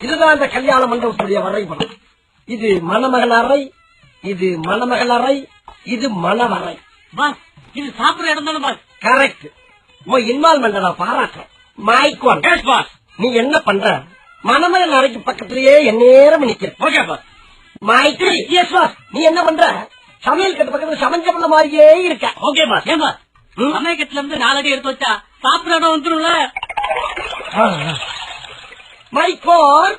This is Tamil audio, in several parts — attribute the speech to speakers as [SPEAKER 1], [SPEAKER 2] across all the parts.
[SPEAKER 1] இதுதான் இந்த கல்யாண மண்டபத்துடைய வரைபடம். இது மணமகள் அறை, இது மணமகள் அறை, இது மணவரை.
[SPEAKER 2] பாஸ் இது சாப்பிடுற இடம் தானே பாஸ்?
[SPEAKER 1] கரெக்ட். உன் இன்வால்மெண்ட் நான் பாராட்டுறேன். மைக்வான்
[SPEAKER 2] பாஸ்
[SPEAKER 1] நீ என்ன பண்ற? மணமகள் அறைக்கு பக்கத்திலேயே எந்நேரம் நிக்கிற.
[SPEAKER 2] Okay boss.
[SPEAKER 1] மைக்கு எஸ் பாஸ். நீ என்ன பண்ற? சமையல் கட்டு பக்கத்துல சமைஞ்ச பண்ண மாதிரியே இருக்க.
[SPEAKER 2] Okay boss. ஏன் பாஸ் சமயக்கட்டுல இருந்து 4 அடி எடுத்து வச்சா சாப்பிடுற இடம் வந்துரும்ல.
[SPEAKER 1] மைக்கோன்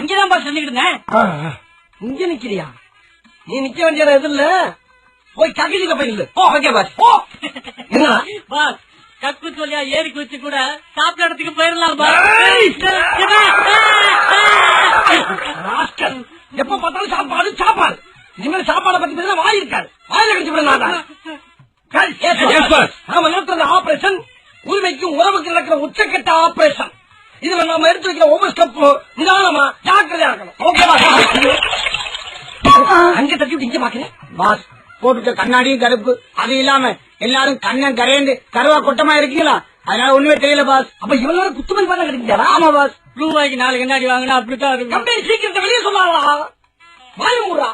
[SPEAKER 2] இங்கதான் பாஸ் சொல்லிக்கிட்டு
[SPEAKER 1] இங்க நிக்கிறியா? நீ நிக்க வேண்டிய எது இல்ல, போய் ககிலில போயிரு. Okay boss. என்ன
[SPEAKER 2] பாஸ் கக்கு சொல்லியா ஏறிக்கு வச்சு கூட சாப்பிட்ட இடத்துக்கு போயிடலாம் பாஸ்.
[SPEAKER 1] எப்ப பார்த்தாலும் சாப்பாடு சாப்பாடு. இனிமேல் சாப்பாடை பத்தி பேச வாய் இருக்காது. வாயில கடிச்சு நாம நடத்துற ஆபரேஷன் உரிமைக்கும் உறவுக்கு நடக்கிற உச்சக்கட்ட ஆபரேஷன். இதுல நாம எடுத்து வைக்கிற ஒவ்வொரு ஸ்டெப்பும் நிதானமா ஜாக்கிரதையா இருக்கணும். ஓகேவா? அங்க தட்டி விட்டு இங்க பாக்குறேன்
[SPEAKER 3] பாஸ். போட்டுட்ட கண்ணாடியும் கருப்பு, அது இல்லாம எல்லாரும் கண்ணன் கரையண்டு கருவா கொட்டமா இருக்கீங்களா? அதனால ஒண்ணுமே தெரியல பாஸ்.
[SPEAKER 1] அப்ப இவ்வளவு குத்துமதி பண்ண கிடைக்கிறா?
[SPEAKER 3] ஆமா பாஸ்.
[SPEAKER 2] ரூபாய்க்கு 4 கண்ணாடி வாங்கினா அப்படித்தான் இருக்கும்.
[SPEAKER 1] கம்பெனி சீக்கிரத்தை வெளியே சொன்னாங்களா? வாயுமுறா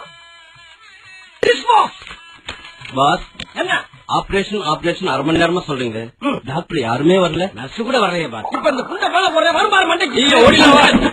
[SPEAKER 4] பாஸ்
[SPEAKER 1] என்ன
[SPEAKER 4] ஆபரேஷன் 1/2 மணி நேரமா சொல்றீங்க. டாக்டர் யாருமே வரல,
[SPEAKER 2] நர்ஸ் கூட வரலையே பாஸ்.
[SPEAKER 1] இப்ப இந்த குண்ட வேலை போடுற வருமாறு மண்டைக்கு
[SPEAKER 4] ஓடிலாம்